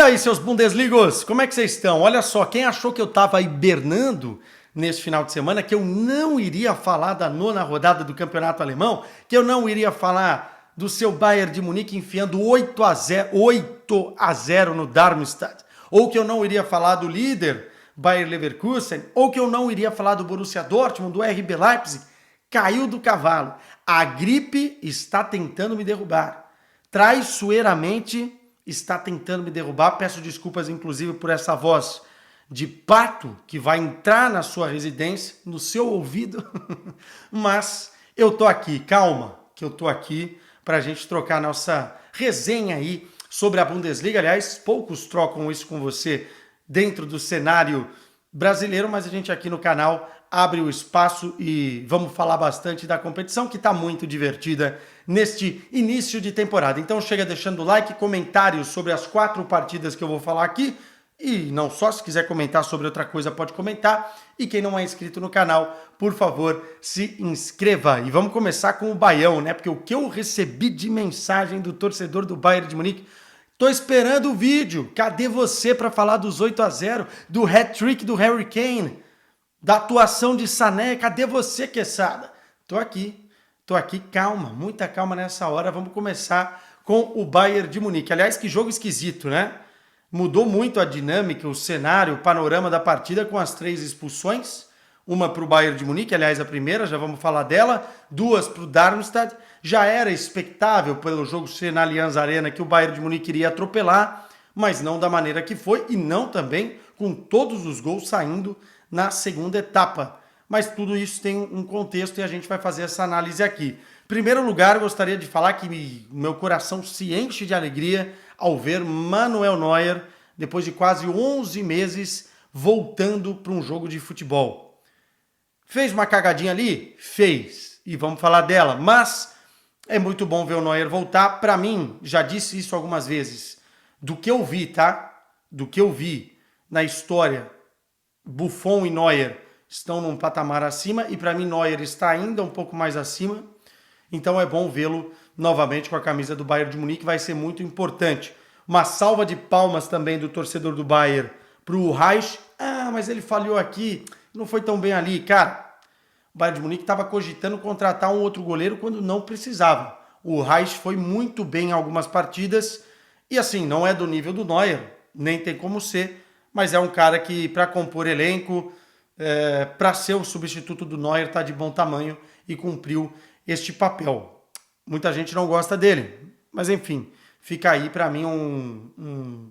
aí, seus Bundesligos, como é que vocês estão? Olha só, quem achou que eu tava hibernando nesse final de semana, que eu não iria falar da nona rodada do campeonato alemão, que eu não iria falar do seu Bayern de Munique enfiando 8 a 0 no Darmstadt, ou que eu não iria falar do líder Bayer Leverkusen, ou que eu não iria falar do Borussia Dortmund, do RB Leipzig, caiu do cavalo. A gripe está tentando me derrubar. Traiçoeiramente está tentando me derrubar. Peço desculpas, inclusive, por essa voz de pato que vai entrar na sua residência, no seu ouvido. Mas eu tô aqui, calma, que eu tô aqui para a gente trocar nossa resenha aí sobre a Bundesliga. Aliás, poucos trocam isso com você dentro do cenário brasileiro, mas a gente aqui no canal abre o espaço e vamos falar bastante da competição, que está muito divertida neste início de temporada. Então chega deixando o like, comentários sobre as 4 partidas que eu vou falar aqui, e não só, se quiser comentar sobre outra coisa pode comentar, e quem não é inscrito no canal, por favor, se inscreva. E vamos começar com o Baião, né? Porque o que eu recebi de mensagem do torcedor do Bayern de Munique: tô esperando o vídeo, cadê você para falar dos 8 a 0, do hat-trick do Harry Kane, da atuação de Sané? Cadê você, Quesada? Tô aqui, calma, muita calma nessa hora. Vamos começar com o Bayern de Munique. Aliás, que jogo esquisito, né? Mudou muito a dinâmica, o cenário, o panorama da partida com as 3 expulsões. Uma para o Bayern de Munique, aliás, a primeira, já vamos falar dela. 2 para o Darmstadt. Já era expectável pelo jogo ser na Allianz Arena que o Bayern de Munique iria atropelar, mas não da maneira que foi e não também com todos os gols saindo na segunda etapa. Mas tudo isso tem um contexto e a gente vai fazer essa análise aqui. Em primeiro lugar, eu gostaria de falar que meu coração se enche de alegria ao ver Manuel Neuer, depois de quase 11 meses, voltando para um jogo de futebol. Fez uma cagadinha ali? Fez. E vamos falar dela. Mas é muito bom ver o Neuer voltar. Para mim, já disse isso algumas vezes, do que eu vi, tá? Do que eu vi na história, Buffon e Neuer estão num patamar acima, e para mim Neuer está ainda um pouco mais acima. Então é bom vê-lo novamente com a camisa do Bayern de Munique, vai ser muito importante. Uma salva de palmas também do torcedor do Bayern para o Reich. Ah, mas ele falhou aqui, não foi tão bem ali. Cara, o Bayern de Munique estava cogitando contratar um outro goleiro quando não precisava. O Reich foi muito bem em algumas partidas, e assim, não é do nível do Neuer, nem tem como ser, mas é um cara que, para compor elenco, para ser o substituto do Neuer, está de bom tamanho e cumpriu este papel. Muita gente não gosta dele, mas enfim, fica aí para mim um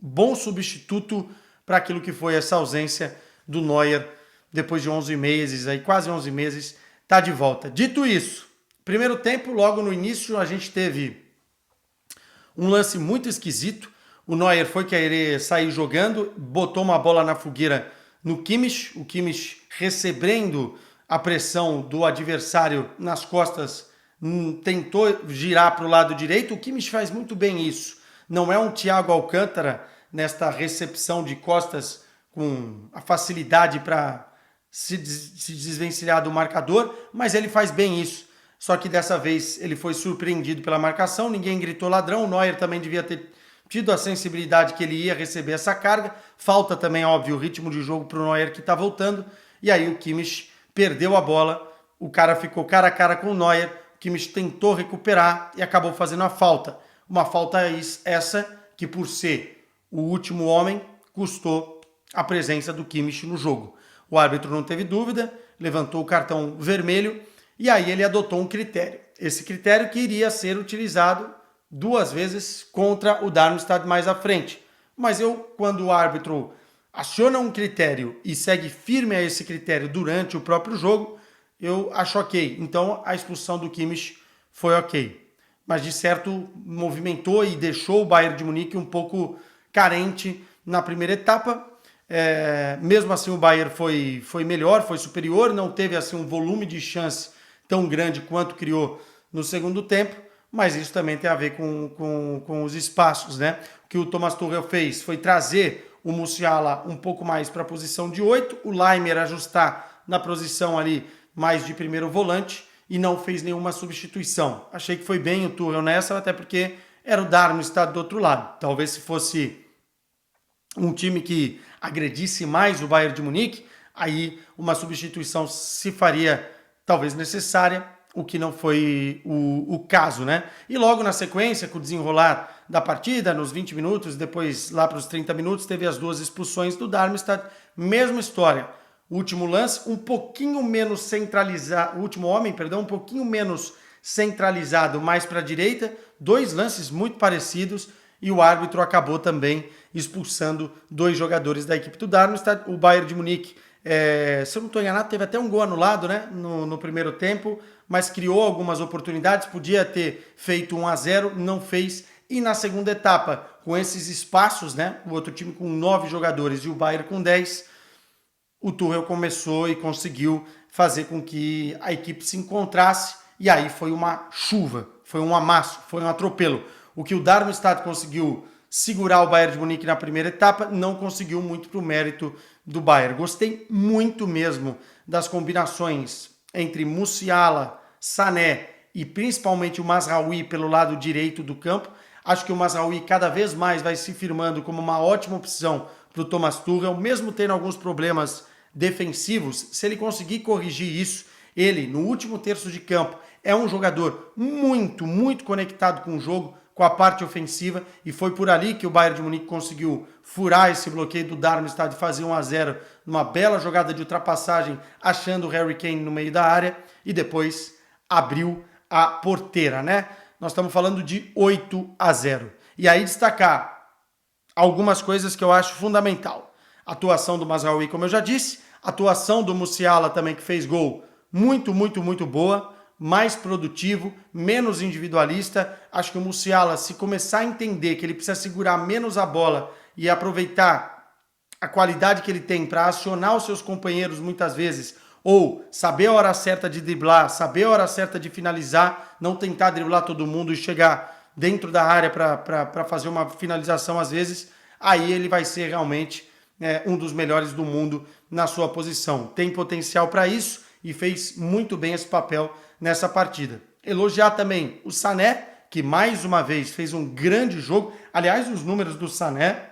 bom substituto para aquilo que foi essa ausência do Neuer depois de 11 meses, aí quase 11 meses, está de volta. Dito isso, primeiro tempo, logo no início, a gente teve um lance muito esquisito. O Neuer foi querer sair jogando, botou uma bola na fogueira no Kimmich, o Kimmich recebendo a pressão do adversário nas costas, tentou girar para o lado direito. O Kimmich faz muito bem isso. Não é um Thiago Alcântara nesta recepção de costas com a facilidade para se desvencilhar do marcador, mas ele faz bem isso. Só que dessa vez ele foi surpreendido pela marcação, ninguém gritou ladrão. O Neuer também devia ter tido a sensibilidade que ele ia receber essa carga. Falta também, óbvio, o ritmo de jogo para o Neuer, que está voltando. E aí o Kimmich perdeu a bola, o cara ficou cara a cara com o Neuer, o Kimmich tentou recuperar e acabou fazendo a falta. Uma falta essa que, por ser o último homem, custou a presença do Kimmich no jogo. O árbitro não teve dúvida, levantou o cartão vermelho e aí ele adotou um critério. Esse critério que iria ser utilizado 2 vezes contra o Darmstadt mais à frente. Mas quando o árbitro aciona um critério e segue firme a esse critério durante o próprio jogo, eu acho ok. Então a expulsão do Kimmich foi ok. Mas de certo movimentou e deixou o Bayern de Munique um pouco carente na primeira etapa. Mesmo assim o Bayern foi melhor, foi superior, não teve assim um volume de chance tão grande quanto criou no segundo tempo, mas isso também tem a ver com os espaços, né? O que o Thomas Tuchel fez foi trazer o Musiala um pouco mais para a posição de 8, o Laimer ajustar na posição ali mais de primeiro volante e não fez nenhuma substituição. Achei que foi bem o Tuchel nessa, até porque era o Darmstadt do outro lado. Talvez se fosse um time que agredisse mais o Bayern de Munique, aí uma substituição se faria talvez necessária, o que não foi o caso, né? E logo na sequência, com o desenrolar da partida, nos 20 minutos, depois lá para os 30 minutos, teve as 2 expulsões do Darmstadt, mesma história. O último lance, um pouquinho menos centralizado, o último homem, perdão, um pouquinho menos centralizado, mais para a direita, 2 lances muito parecidos, e o árbitro acabou também expulsando 2 jogadores da equipe do Darmstadt. O Bayern de Munique, se eu não estou enganado, teve até um gol anulado, né, no primeiro tempo, mas criou algumas oportunidades, podia ter feito 1-0, não fez. E na segunda etapa, com esses espaços, né, o outro time com 9 jogadores e o Bayern com 10, o Tuchel começou e conseguiu fazer com que a equipe se encontrasse, e aí foi uma chuva, foi um amasso, foi um atropelo. O que o Darmstadt conseguiu segurar o Bayern de Munique na primeira etapa, não conseguiu muito para o mérito do Bayern. Gostei muito mesmo das combinações entre Musiala, Sané e principalmente o Mazraoui pelo lado direito do campo. Acho que o Mazraoui cada vez mais vai se firmando como uma ótima opção para o Thomas Tuchel, mesmo tendo alguns problemas defensivos. Se ele conseguir corrigir isso, ele, no último terço de campo, é um jogador muito, muito conectado com o jogo, com a parte ofensiva, e foi por ali que o Bayern de Munique conseguiu furar esse bloqueio do Darmstadt e fazer 1-0 numa bela jogada de ultrapassagem, achando o Harry Kane no meio da área, e depois abriu a porteira, né? Nós estamos falando de 8-0. E aí destacar algumas coisas que eu acho fundamental. A atuação do Mazraoui, como eu já disse, a atuação do Musiala também, que fez gol, muito, muito, muito boa, mais produtivo, menos individualista. Acho que o Musiala, se começar a entender que ele precisa segurar menos a bola e aproveitar a qualidade que ele tem para acionar os seus companheiros muitas vezes, ou saber a hora certa de driblar, saber a hora certa de finalizar, não tentar driblar todo mundo e chegar dentro da área para fazer uma finalização às vezes, aí ele vai ser realmente um dos melhores do mundo na sua posição. Tem potencial para isso e fez muito bem esse papel nessa partida. Elogiar também o Sané, que mais uma vez fez um grande jogo. Aliás, os números do Sané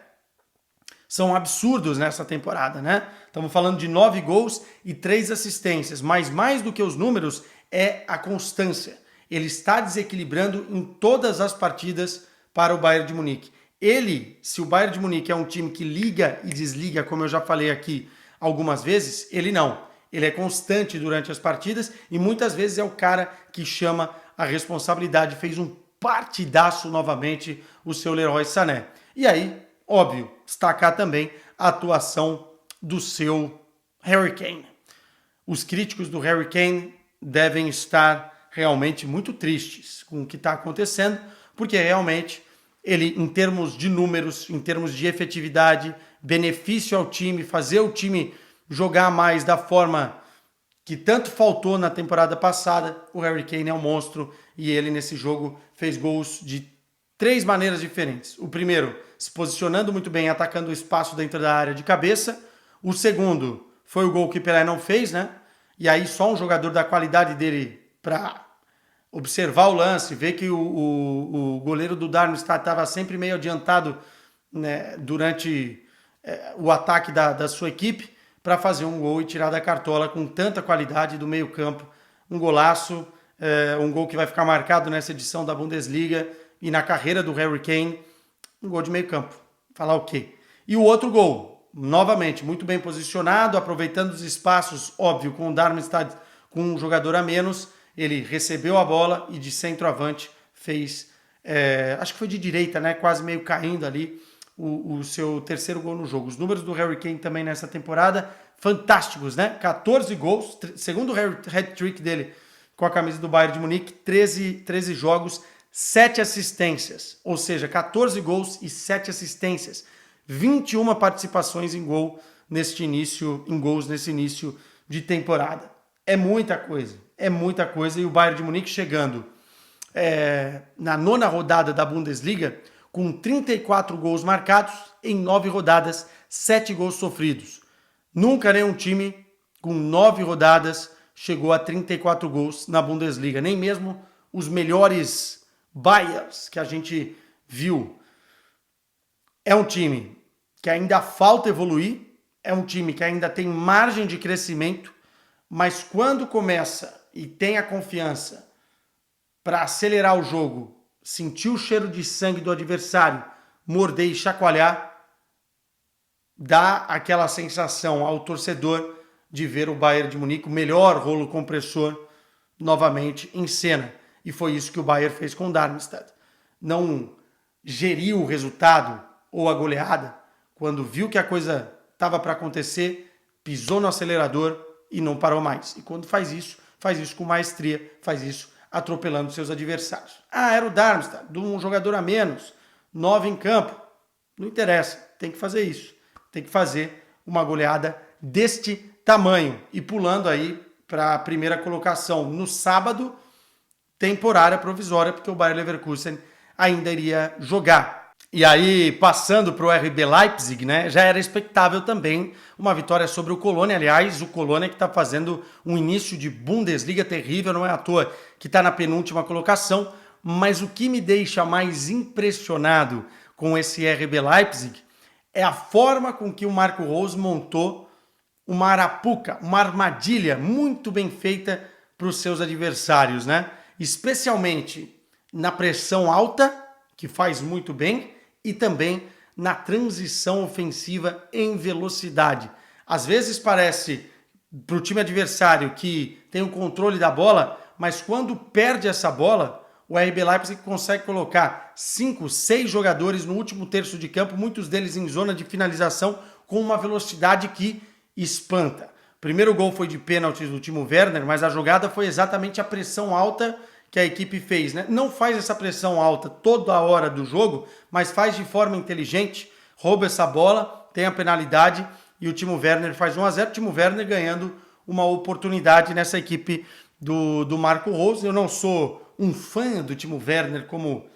são absurdos nessa temporada, né? Estamos falando de 9 gols e 3 assistências, mas mais do que os números é a constância. Ele está desequilibrando em todas as partidas para o Bayern de Munique. Ele, se o Bayern de Munique é um time que liga e desliga, como eu já falei aqui algumas vezes, ele não. Ele é constante durante as partidas e muitas vezes é o cara que chama a responsabilidade. Fez um partidaço novamente o seu Leroy Sané. E aí, óbvio, destacar também a atuação do seu Harry Kane. Os críticos do Harry Kane devem estar realmente muito tristes com o que está acontecendo, porque realmente ele, em termos de números, em termos de efetividade, benefício ao time, fazer o time jogar mais da forma que tanto faltou na temporada passada, o Harry Kane é um monstro e ele nesse jogo fez gols de 3 maneiras diferentes. O primeiro, se posicionando muito bem, atacando o espaço dentro da área de cabeça. O segundo foi o gol que Pelé não fez, né? E aí só um jogador da qualidade dele para observar o lance, ver que o goleiro do Darmstadt estava sempre meio adiantado, né, durante o ataque da sua equipe, para fazer um gol e tirar da cartola com tanta qualidade do meio campo. Um golaço, um gol que vai ficar marcado nessa edição da Bundesliga e na carreira do Harry Kane, um gol de meio campo. Falar o quê? E o outro gol, novamente, muito bem posicionado, aproveitando os espaços, óbvio, com o Darmstadt com um jogador a menos, ele recebeu a bola e de centroavante fez, acho que foi de direita, né? Quase meio caindo ali, o seu terceiro gol no jogo. Os números do Harry Kane também nessa temporada, fantásticos, né? 14 gols, segundo o hat-trick dele com a camisa do Bayern de Munique, 13 jogos, 7 assistências, ou seja, 14 gols e 7 assistências, 21 participações em gols nesse início de temporada. É muita coisa, e o Bayern de Munique chegando na 9ª rodada da Bundesliga com 34 gols marcados em 9 rodadas, 7 gols sofridos. Nunca nenhum time com 9 rodadas chegou a 34 gols na Bundesliga, nem mesmo os melhores Bayerns que a gente viu. É um time que ainda falta evoluir, é um time que ainda tem margem de crescimento, mas quando começa e tem a confiança para acelerar o jogo, sentir o cheiro de sangue do adversário, morder e chacoalhar, dá aquela sensação ao torcedor de ver o Bayern de Munique, o melhor rolo compressor, novamente em cena. E foi isso que o Bayern fez com o Darmstadt. Não geriu o resultado ou a goleada, quando viu que a coisa estava para acontecer, pisou no acelerador e não parou mais. E quando faz isso com maestria, faz isso atropelando seus adversários. Era o Darmstadt, de um jogador a menos, 9 em campo. Não interessa, tem que fazer isso. Tem que fazer uma goleada deste tamanho. E pulando aí para a primeira colocação no sábado, temporária provisória, porque o Bayer Leverkusen ainda iria jogar. E aí, passando para o RB Leipzig, né, já era expectável também uma vitória sobre o Colônia. Aliás, o Colônia que está fazendo um início de Bundesliga terrível, não é à toa que está na penúltima colocação. Mas o que me deixa mais impressionado com esse RB Leipzig é a forma com que o Marco Rose montou uma arapuca, uma armadilha muito bem feita para os seus adversários, né? Especialmente na pressão alta, que faz muito bem, e também na transição ofensiva em velocidade. Às vezes parece para o time adversário que tem o controle da bola, mas quando perde essa bola, o RB Leipzig consegue colocar 5, 6 jogadores no último terço de campo, muitos deles em zona de finalização, com uma velocidade que espanta. O primeiro gol foi de pênalti do Timo Werner, mas a jogada foi exatamente a pressão alta que a equipe fez, né? Não faz essa pressão alta toda a hora do jogo, mas faz de forma inteligente, rouba essa bola, tem a penalidade e o Timo Werner faz 1-0, o Timo Werner ganhando uma oportunidade nessa equipe do Marco Rose. Eu não sou um fã do Timo Werner, como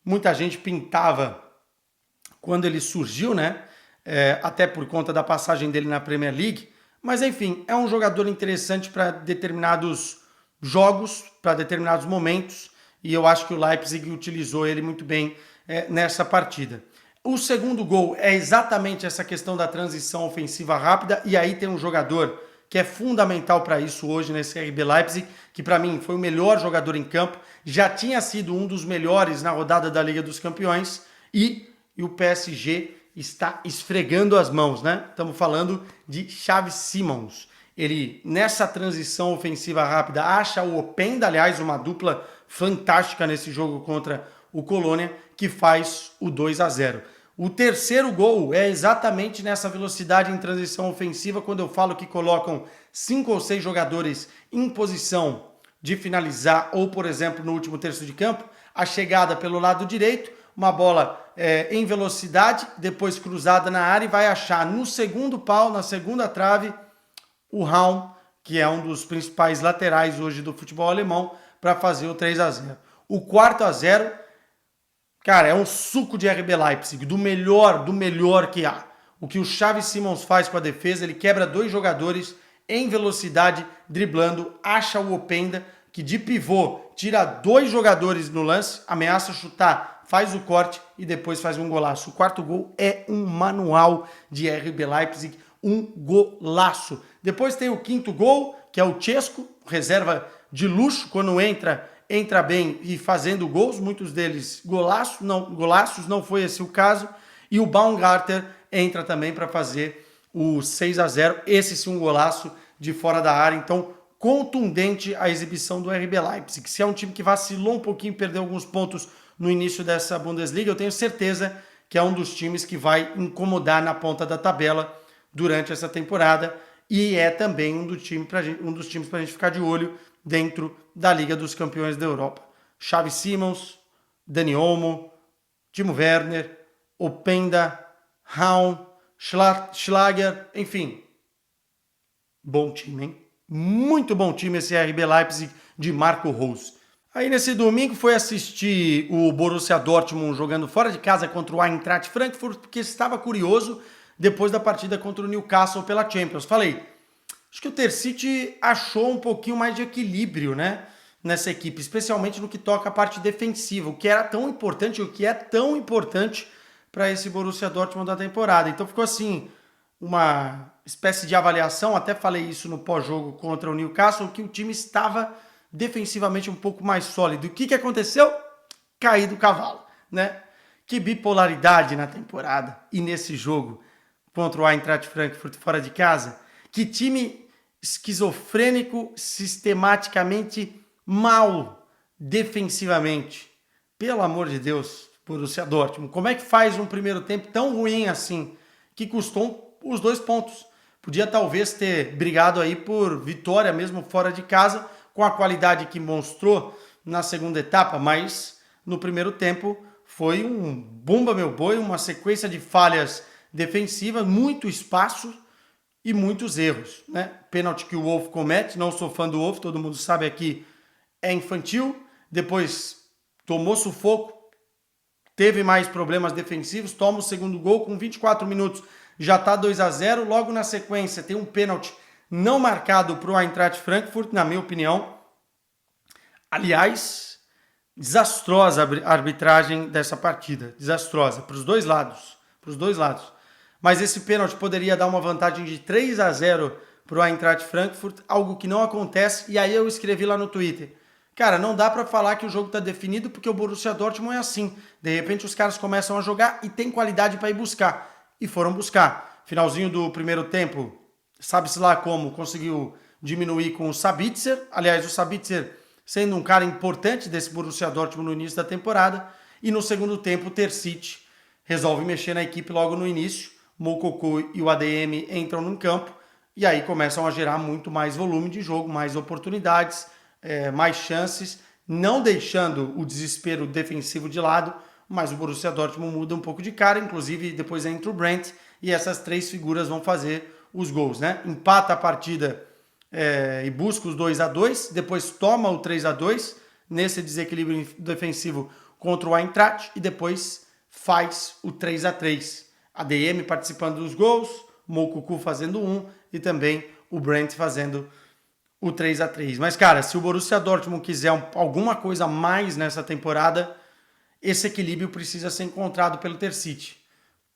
muita gente pintava quando ele surgiu, né? Até por conta da passagem dele na Premier League. Mas, enfim, é um jogador interessante para determinados jogos, para determinados momentos, e eu acho que o Leipzig utilizou ele muito bem nessa partida. O segundo gol é exatamente essa questão da transição ofensiva rápida, e aí tem um jogador que é fundamental para isso hoje nesse RB Leipzig, que para mim foi o melhor jogador em campo, já tinha sido um dos melhores na rodada da Liga dos Campeões, e o PSG está esfregando as mãos, né? Estamos falando de Xavi Simons. Ele, nessa transição ofensiva rápida, acha o Openda, aliás, uma dupla fantástica nesse jogo contra o Colônia, que faz o 2-0. O terceiro gol é exatamente nessa velocidade em transição ofensiva, quando eu falo que colocam 5 ou 6 jogadores em posição de finalizar, ou, por exemplo, no último terço de campo, a chegada pelo lado direito, uma bola em velocidade, depois cruzada na área e vai achar no segundo pau, na segunda trave, o Raum, que é um dos principais laterais hoje do futebol alemão, para fazer o 3-0. O 4-0, cara, é um suco de RB Leipzig, do melhor que há. O que o Xavi Simons faz com a defesa, ele quebra 2 jogadores em velocidade, driblando, acha o Openda, que de pivô tira 2 jogadores no lance, ameaça chutar, faz o corte e depois faz um golaço. O quarto gol é um manual de RB Leipzig, um golaço. Depois tem o quinto gol, que é o Chesco, reserva de luxo, quando entra bem e fazendo gols, muitos deles golaços, não foi esse o caso. E o Baumgartner entra também para fazer o 6-0, esse sim um golaço de fora da área. Então, contundente a exibição do RB Leipzig. Se é um time que vacilou um pouquinho, perdeu alguns pontos no início dessa Bundesliga, eu tenho certeza que é um dos times que vai incomodar na ponta da tabela durante essa temporada, e é também um dos times para a gente ficar de olho dentro da Liga dos Campeões da Europa. Xavi Simons, Dani Olmo, Timo Werner, Openda, Raum, Schlager, enfim. Bom time, hein? Muito bom time esse RB Leipzig de Marco Rose. Aí nesse domingo foi assistir o Borussia Dortmund jogando fora de casa contra o Eintracht Frankfurt, porque estava curioso depois da partida contra o Newcastle pela Champions. Falei, acho que o Terzic achou um pouquinho mais de equilíbrio, né, nessa equipe, especialmente no que toca a parte defensiva, o que era tão importante, o que é tão importante para esse Borussia Dortmund da temporada. Então ficou assim, uma espécie de avaliação, até falei isso no pós-jogo contra o Newcastle, que o time estava defensivamente um pouco mais sólido. O que aconteceu? Cair do cavalo, né? Que bipolaridade na temporada e nesse jogo contra o Eintracht Frankfurt fora de casa. Que time esquizofrênico, sistematicamente mal defensivamente. Pelo amor de Deus, Borussia Dortmund. Como é que faz um primeiro tempo tão ruim assim, que custou os 2 pontos? Podia talvez ter brigado aí por vitória mesmo fora de casa, com a qualidade que mostrou na segunda etapa, mas no primeiro tempo foi um bumba meu boi, uma sequência de falhas defensivas, muito espaço e muitos erros, né? Pênalti que o Wolf comete, não sou fã do Wolf, todo mundo sabe aqui, é infantil, depois tomou sufoco, teve mais problemas defensivos, toma o segundo gol com 24 minutos, já está 2-0, logo na sequência tem um pênalti não marcado para o Eintracht Frankfurt, na minha opinião. Aliás, desastrosa a arbitragem dessa partida, desastrosa, para os dois lados, Mas esse pênalti poderia dar uma vantagem de 3-0 para o Eintracht Frankfurt, algo que não acontece, e aí eu escrevi lá no Twitter. Cara, não dá para falar que o jogo está definido porque o Borussia Dortmund é assim. De repente os caras começam a jogar e tem qualidade para ir buscar. E foram buscar. Finalzinho do primeiro tempo, sabe-se lá como, conseguiu diminuir com o Sabitzer. Aliás, o Sabitzer sendo um cara importante desse Borussia Dortmund no início da temporada. E no segundo tempo, o Terzic resolve mexer na equipe logo no início. Moukoko e o ADM entram no campo. E aí começam a gerar muito mais volume de jogo, mais oportunidades, mais chances, não deixando o desespero defensivo de lado, mas o Borussia Dortmund muda um pouco de cara, inclusive depois entra o Brandt e essas 3 figuras vão fazer os gols, né? Empata a partida e busca os 2-2, depois toma o 3-2 nesse desequilíbrio defensivo contra o Eintracht e depois faz o 3-3. ADM participando dos gols, Moukoko fazendo 1 e também o Brandt fazendo o 3-3. Mas, cara, se o Borussia Dortmund quiser alguma coisa a mais nessa temporada, esse equilíbrio precisa ser encontrado pelo Terzic,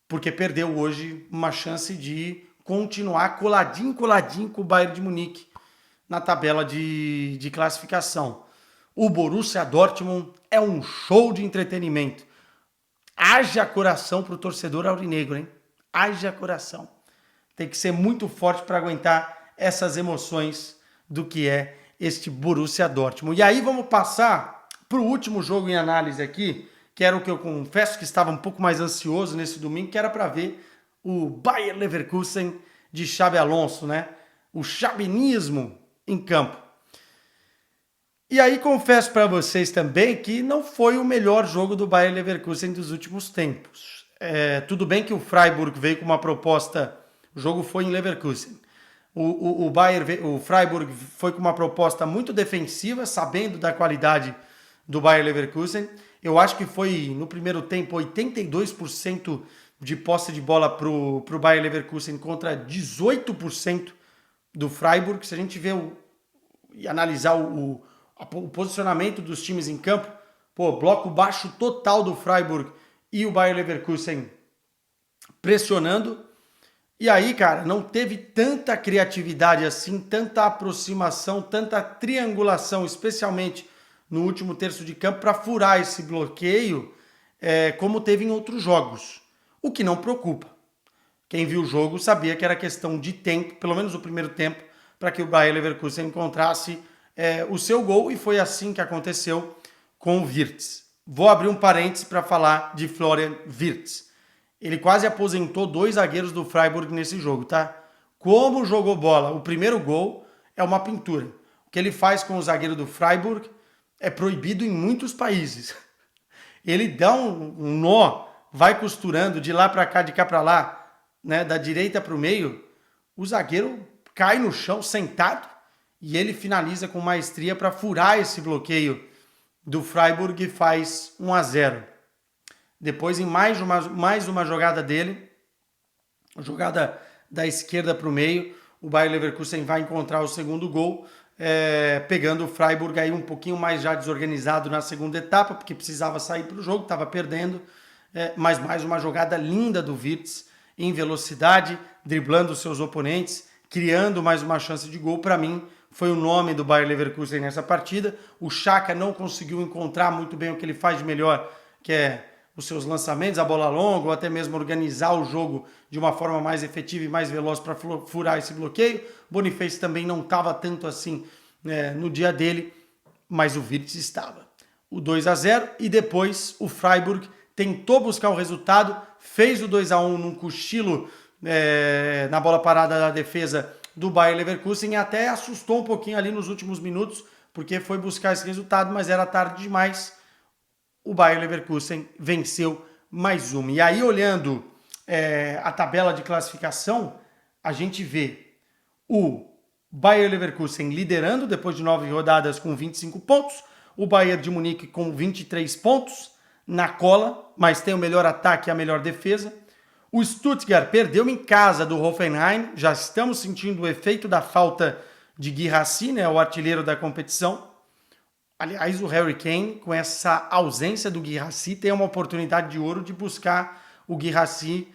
porque perdeu hoje uma chance de continuar coladinho com o Bayern de Munique na tabela de classificação. O Borussia Dortmund é um show de entretenimento. Haja coração pro torcedor aurinegro, hein? Haja coração. Tem que ser muito forte para aguentar essas emoções do que é este Borussia Dortmund. E aí vamos passar para o último jogo em análise aqui, que era o que eu confesso que estava um pouco mais ansioso nesse domingo, que era para ver o Bayer Leverkusen de Xabi Alonso, né? O xabinismo em campo. E aí confesso para vocês também que não foi o melhor jogo do Bayer Leverkusen dos últimos tempos. Tudo bem que o Freiburg veio com uma proposta, o jogo foi em Leverkusen. O Freiburg foi com uma proposta muito defensiva, sabendo da qualidade do Bayer Leverkusen. Eu acho que foi, no primeiro tempo, 82% de posse de bola para o Bayer Leverkusen contra 18% do Freiburg. Se a gente ver e analisar o posicionamento dos times em campo, bloco baixo total do Freiburg e o Bayer Leverkusen pressionando. E aí, cara, não teve tanta criatividade assim, tanta aproximação, tanta triangulação, especialmente no último terço de campo, para furar esse bloqueio, como teve em outros jogos. O que não preocupa. Quem viu o jogo sabia que era questão de tempo, pelo menos o primeiro tempo, para que o Bayer Leverkusen encontrasse o seu gol, e foi assim que aconteceu com o Wirtz. Vou abrir um parêntese para falar de Florian Wirtz. Ele quase aposentou 2 zagueiros do Freiburg nesse jogo, tá? Como jogou bola, o primeiro gol é uma pintura. O que ele faz com o zagueiro do Freiburg é proibido em muitos países. Ele dá um nó, vai costurando de lá para cá, de cá para lá, né? Da direita para o meio. O zagueiro cai no chão sentado e ele finaliza com maestria para furar esse bloqueio do Freiburg e faz 1-0. Depois, em mais uma jogada dele, jogada da esquerda para o meio, o Bayer Leverkusen vai encontrar o segundo gol, pegando o Freiburg aí um pouquinho mais já desorganizado na segunda etapa, porque precisava sair para o jogo, estava perdendo. mas mais uma jogada linda do Wirtz, em velocidade, driblando os seus oponentes, criando mais uma chance de gol. Para mim, foi o nome do Bayer Leverkusen nessa partida. O Xhaka não conseguiu encontrar muito bem o que ele faz de melhor, que é os seus lançamentos, a bola longa, ou até mesmo organizar o jogo de uma forma mais efetiva e mais veloz para furar esse bloqueio. Boniface também não estava tanto assim no dia dele, mas o Wirtz estava. O 2-0 e depois o Freiburg tentou buscar o resultado, fez o 2-1 num cochilo na bola parada da defesa do Bayer Leverkusen e até assustou um pouquinho ali nos últimos minutos, porque foi buscar esse resultado, mas era tarde demais. O Bayer Leverkusen venceu mais uma. E aí, olhando a tabela de classificação, a gente vê o Bayer Leverkusen liderando depois de 9 rodadas com 25 pontos, o Bayern de Munique com 23 pontos na cola, mas tem o melhor ataque e a melhor defesa. O Stuttgart perdeu em casa do Hoffenheim, já estamos sentindo o efeito da falta de Guirassy, o artilheiro da competição. Aliás, o Harry Kane, com essa ausência do Guirassy, tem uma oportunidade de ouro de buscar o Guirassy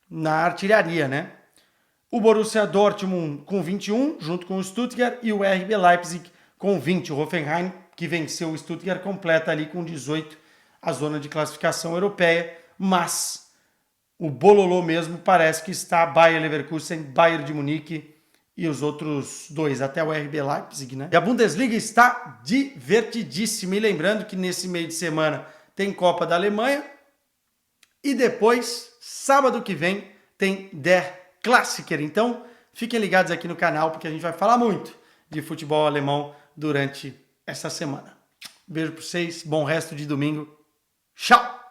na artilharia, O Borussia Dortmund com 21, junto com o Stuttgart, e o RB Leipzig com 20. O Hoffenheim, que venceu o Stuttgart, completa ali com 18 a zona de classificação europeia, mas o bololô mesmo parece que está Bayer Leverkusen, Bayern de Munique e os outros dois, até o RB Leipzig, E a Bundesliga está divertidíssima. E lembrando que nesse meio de semana tem Copa da Alemanha e depois, sábado que vem, tem Der Klassiker. Então, fiquem ligados aqui no canal, porque a gente vai falar muito de futebol alemão durante essa semana. Beijo para vocês, bom resto de domingo. Tchau!